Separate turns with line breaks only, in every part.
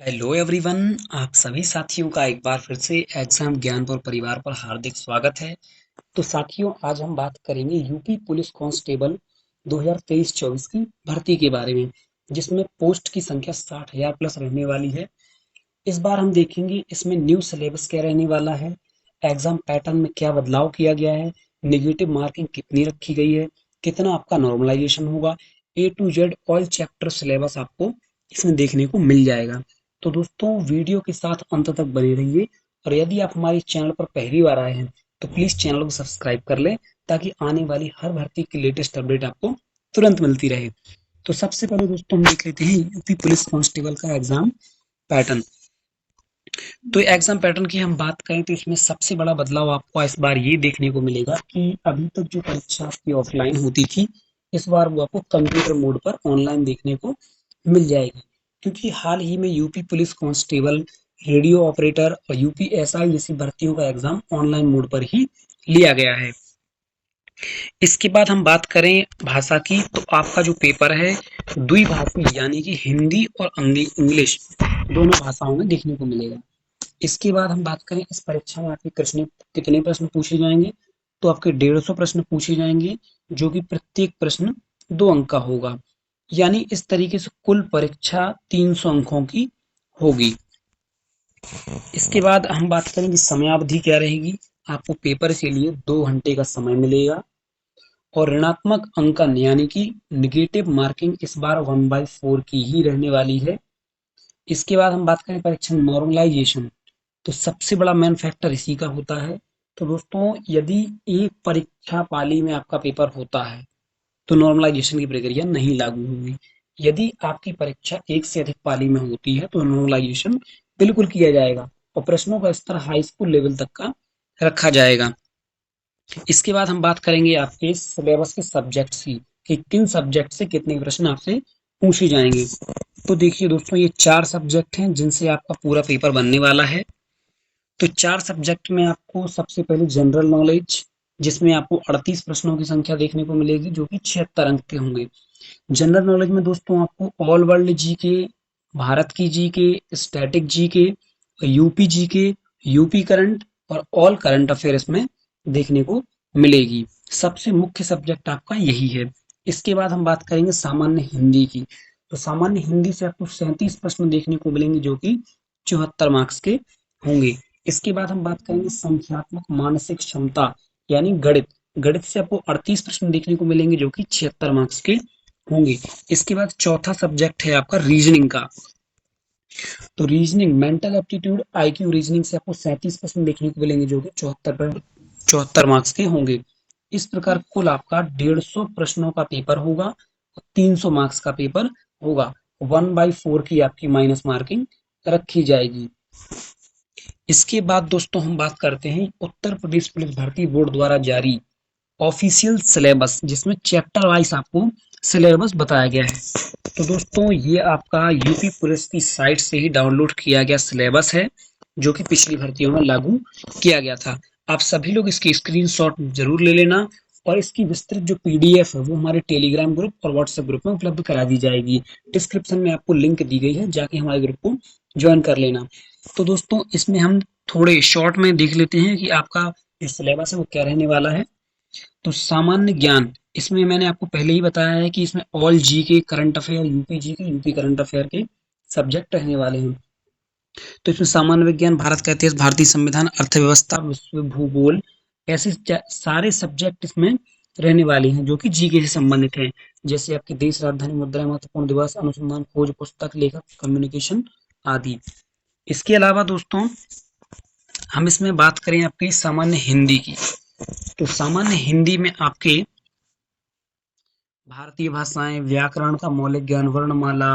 Hello everyone. आप सभी साथियों का एक बार फिर से एग्जाम ज्ञान पर परिवार पर हार्दिक स्वागत है। तो साथियों, आज हम बात करेंगे यूपी पुलिस कांस्टेबल 2023-24 की भर्ती के बारे में, जिसमें पोस्ट की संख्या 60,000 प्लस रहने वाली है। इस बार हम देखेंगे इसमें न्यू सिलेबस क्या रहने वाला है, एग्जाम पैटर्न में क्या बदलाव किया गया है, नेगेटिव मार्किंग कितनी रखी गई है, कितना आपका नॉर्मलाइजेशन होगा, A to Z all chapter syllabus आपको इसमें देखने को मिल जाएगा। तो दोस्तों, वीडियो के साथ अंत तक बने रहिए। और यदि आप हमारे चैनल पर पहली बार आए हैं तो प्लीज चैनल को सब्सक्राइब कर लें, ताकि आने वाली हर भर्ती की लेटेस्ट अपडेट आपको तुरंत मिलती रहे। तो सबसे पहले दोस्तों हम देख लेते हैं यूपी पुलिस कांस्टेबल का एग्जाम पैटर्न। तो एग्जाम पैटर्न की हम बात करें तो इसमें सबसे बड़ा बदलाव आपको इस बार ये देखने को मिलेगा कि अभी तक जो परीक्षा आपकी ऑफलाइन होती थी, इस बार वो आपको कंप्यूटर मोड पर ऑनलाइन देखने को मिल जाएगी। क्योंकि हाल ही में UP police constable, radio operator और यूपी एसआई जैसी भर्तियों का एग्जाम ऑनलाइन मोड पर ही लिया गया है। इसके बाद हम बात करें भाषा की, तो आपका जो पेपर है द्विभाषी यानी कि हिंदी और इंग्लिश दोनों भाषाओं में देखने को मिलेगा। इसके बाद हम बात करें इस परीक्षा में आपके कृष्ण कितने प्रश्न पूछे जाएंगे, तो आपके 150 प्रश्न पूछे जाएंगे, जो कि प्रत्येक प्रश्न 2 अंक का होगा। यानी इस तरीके से कुल परीक्षा 300 अंकों की होगी। इसके बाद हम बात करेंगे समयावधि क्या रहेगी। आपको पेपर के लिए 2 घंटे का समय मिलेगा, और ऋणात्मक अंकन यानी कि निगेटिव मार्किंग इस बार 1/4 की ही रहने वाली है। इसके बाद हम बात करें परीक्षा नॉर्मलाइजेशन, तो सबसे बड़ा मेन फैक्टर इसी का होता है। तो दोस्तों, यदि एक परीक्षा पाली में आपका पेपर होता है तो नॉर्मलाइजेशन की प्रक्रिया नहीं लागू होगी। यदि आपकी परीक्षा एक से अधिक पाली में होती है तो नॉर्मलाइजेशन बिल्कुल किया जाएगा, और प्रश्नों का स्तर हाई स्कूल लेवल तक का रखा जाएगा। इसके बाद हम बात करेंगे आपके सिलेबस के सब्जेक्ट्स की, कि किन सब्जेक्ट से कितने प्रश्न आपसे पूछे जाएंगे। तो देखिए दोस्तों, ये 4 सब्जेक्ट हैं जिनसे आपका पूरा पेपर बनने वाला है। तो 4 सब्जेक्ट में आपको सबसे पहले जनरल नॉलेज, जिसमें आपको 38 प्रश्नों की संख्या देखने को मिलेगी, जो कि 76 अंक के होंगे। जनरल नॉलेज में दोस्तों आपको ऑल वर्ल्ड जीके, भारत की GK, static GK, UP GK, UP current और ऑल करंट अफेयर्स में देखने को मिलेगी। सबसे मुख्य सब्जेक्ट आपका यही है। इसके बाद हम बात करेंगे सामान्य हिंदी की। तो सामान्य हिंदी से आपको 37 प्रश्न देखने को मिलेंगे, जो कि 74 मार्क्स के होंगे। इसके बाद हम बात करेंगे संख्यात्मक मानसिक क्षमता यानी गणित। गणित से आपको 38 प्रश्न देखने को मिलेंगे, जो कि 76 मार्क्स के होंगे। इसके बाद चौथा सब्जेक्ट है आपका रीजनिंग का। तो reasoning, mental aptitude, IQ reasoning से आपको 37 प्रश्न देखने को मिलेंगे, जो कि 74 मार्क्स के होंगे। इस प्रकार कुल आपका 150 प्रश्नों का पेपर होगा, 300 मार्क्स का पेपर होगा। 1/4 की आपकी माइनस मार्किंग रखी जाएगी। इसके बाद दोस्तों हम बात करते हैं उत्तर प्रदेश पुलिस भर्ती बोर्ड द्वारा जारी ऑफिशियल सिलेबस, जिसमें चैप्टर वाइज आपको सिलेबस बताया गया है। तो दोस्तों, ये आपका यूपी पुलिस की साइट से ही डाउनलोड किया गया सिलेबस है, जो कि पिछली भर्तियों में लागू किया गया था। आप सभी लोग इसकी स्क्रीनशॉट जरूर ले लेना, और इसकी विस्तृत जो पीडीएफ है वो हमारे टेलीग्राम ग्रुप और व्हाट्सएप ग्रुप में उपलब्ध करा दी जाएगी। डिस्क्रिप्शन में आपको लिंक दी गई है, जाके हमारे ग्रुप को ज्वाइन कर लेना। तो दोस्तों, इसमें हम थोड़े शॉर्ट में देख लेते हैं कि आपका जो सिलेबस है वो क्या रहने वाला है। तो सामान्य ज्ञान, इसमें मैंने आपको पहले ही बताया है कि इसमें ऑल जी के, करंट अफेयर, यूपी जी के, यूपी करंट अफेयर के सब्जेक्ट रहने वाले हैं। तो इसमें सामान्य विज्ञान, भारत का इतिहास, भारतीय संविधान, अर्थव्यवस्था, विश्व भूगोल, ऐसे सारे सब्जेक्ट इसमें रहने वाले हैं, जो कि जीके से संबंधित हैं। जैसे आपके देश, राजधानी, मुद्रा, महत्वपूर्ण दिवस, अनुसंधान, खोज, पुस्तक, लेखक, कम्युनिकेशन आदि। इसके अलावा दोस्तों, हम इसमें बात करें आपकी सामान्य हिंदी की, तो सामान्य हिंदी में आपके भारतीय भाषाएं, व्याकरण का मौलिक ज्ञान, वर्णमाला,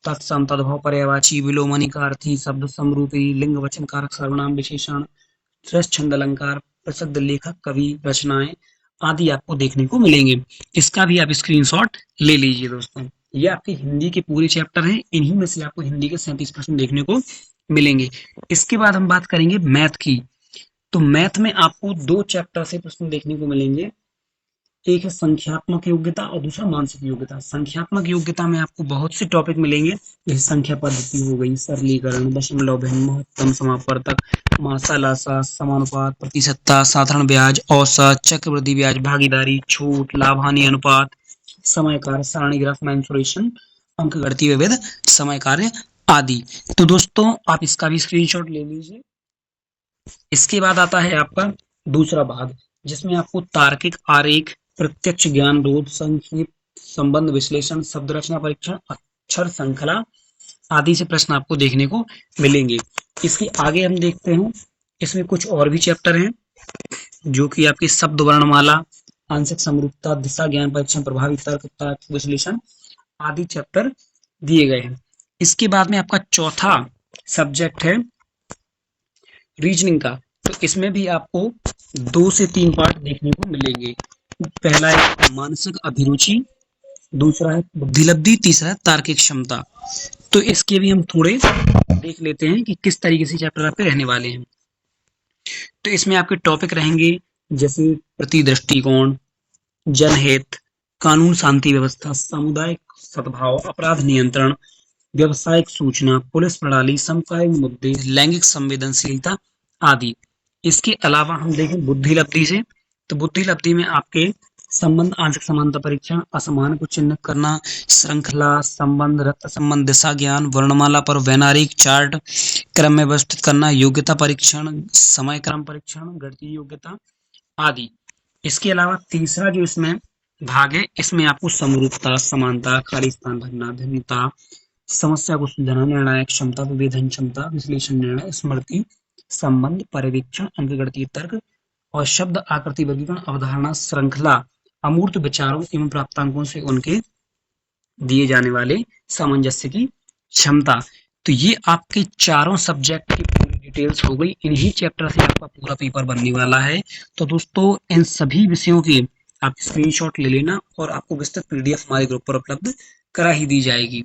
तत्सम तद्भव, पर्यायवाची, विलोमनी का अर्थी, शब्द समरूपी, लिंग वचन कारक, सर्वनाम, विशेषण, रस, छंद, अलंकार, प्रसिद्ध लेखक, कवि, रचनाएं आदि आपको देखने को मिलेंगे। इसका भी आप स्क्रीनशॉट ले लीजिए दोस्तों। ये आपके हिंदी के पूरे चैप्टर हैं, इन्हीं में से आपको हिंदी के 37 प्रश्न देखने को मिलेंगे। इसके बाद हम बात करेंगे मैथ की। तो मैथ में आपको 2 चैप्टर से प्रश्न देखने को मिलेंगे। एक है संख्यात्मक योग्यता और दूसरा मानसिक योग्यता। संख्यात्मक योग्यता में आपको बहुत से टॉपिक मिलेंगे, जैसे संख्या पद्धति हो गई, सरलीकरण, दशमलव भिन्न, महत्तम, समापवर्तक, मासा लासा, समानुपात, प्रतिशतता, साधारण ब्याज, औसत, चक्रवृद्धि ब्याज, भागीदारी, छूट, लाभ हानि अनुपात, समय कार्य, सारणी ग्राफ, मेंसुरेशन, अंकगणितीय विविध, समय कार्य आदि। तो दोस्तों आप इसका भी स्क्रीनशॉट ले लीजिए। इसके बाद आता है आपका दूसरा भाग, जिसमें आपको तार्किक आरेख, प्रत्यक्ष ज्ञान रोध, संक्षिप्त, संबंध विश्लेषण, शब्द रचना परीक्षण, अक्षर श्रृंखला आदि से प्रश्न आपको देखने को मिलेंगे। इसके आगे हम देखते हैं, इसमें कुछ और भी चैप्टर हैं, जो कि आपकी शब्द वर्णमाला, आंशिक समरूपता, दिशा ज्ञान परीक्षण, प्रभावी तर्क विश्लेषण आदि चैप्टर दिए गए हैं। इसके बाद में आपका चौथा सब्जेक्ट है रीजनिंग का। तो इसमें भी आपको 2 से 3 पार्ट देखने को मिलेंगे। पहला है मानसिक अभिरुचि, दूसरा है बुद्धिलब्धि, तीसरा है तार्किक क्षमता। तो इसके भी हम थोड़े देख लेते हैं कि किस तरीके से चैप्टर आपके रहने वाले हैं। तो इसमें आपके टॉपिक रहेंगे जैसे प्रति दृष्टिकोण, जनहित, कानून शांति व्यवस्था, सामुदायिक सद्भाव, अपराध नियंत्रण, व्यावसायिक सूचना, पुलिस प्रणाली, समकालीन मुद्दे, लैंगिक संवेदनशीलता आदि। इसके अलावा हम देखें बुद्धिलब्धि से, तो बुद्धिलब्धि में आपके संबंध, आंशिक समानता परीक्षण, असमान को चिन्हित करना, श्रृंखला, संबंध, रक्त संबंध, दिशा ज्ञान, वर्णमाला पर वैनारिक चार्ट, क्रम में व्यवस्थित करना, योग्यता परीक्षण, समय क्रम परीक्षण, गणितीय योग्यता आदि। इसके अलावा तीसरा जो इसमें भाग है, इसमें आपको समरूपता, समानता, खाली स्थान भरना, भिन्नता, समस्या को सुलझाना, निर्णायक क्षमता, विभेदन क्षमता, विश्लेषण निर्णय, स्मृति, संबंध, पर्यवेक्षण, अंकगणितीय तर्क और शब्द आकृति वर्गीकरण, अवधारणा, श्रृंखला, अमूर्त विचारों एवं प्राप्तांकों से उनके दिए जाने वाले सामंजस्य की क्षमता। तो ये आपके चारों सब्जेक्ट की पूरी डिटेल्स हो गई। इन्हीं चैप्टर से आपका पूरा पेपर बनने वाला है। तो दोस्तों इन सभी विषयों की आप स्क्रीनशॉट ले लेना और आपको विस्तृत पीडीएफ हमारे ग्रुप पर उपलब्ध करा ही दी जाएगी।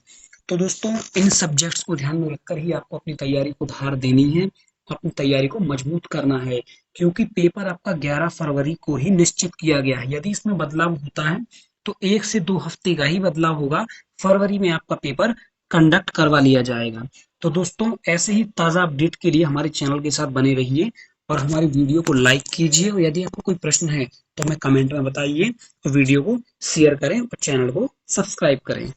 तो दोस्तों इन सब्जेक्ट्स को ध्यान में रखकर ही आपको अपनी तैयारी को धार देनी है, अपनी तैयारी को मजबूत करना है, क्योंकि पेपर आपका 11 फरवरी को ही निश्चित किया गया है। यदि इसमें बदलाव होता है तो 1 से 2 हफ्ते का ही बदलाव होगा, फरवरी में आपका पेपर कंडक्ट करवा लिया जाएगा। तो दोस्तों ऐसे ही ताज़ा अपडेट के लिए हमारे चैनल के साथ बने रहिए और हमारी वीडियो को लाइक कीजिए, और यदि आपको कोई प्रश्न है तो हमें कमेंट में बताइए, और वीडियो को शेयर करें और चैनल को सब्सक्राइब करें।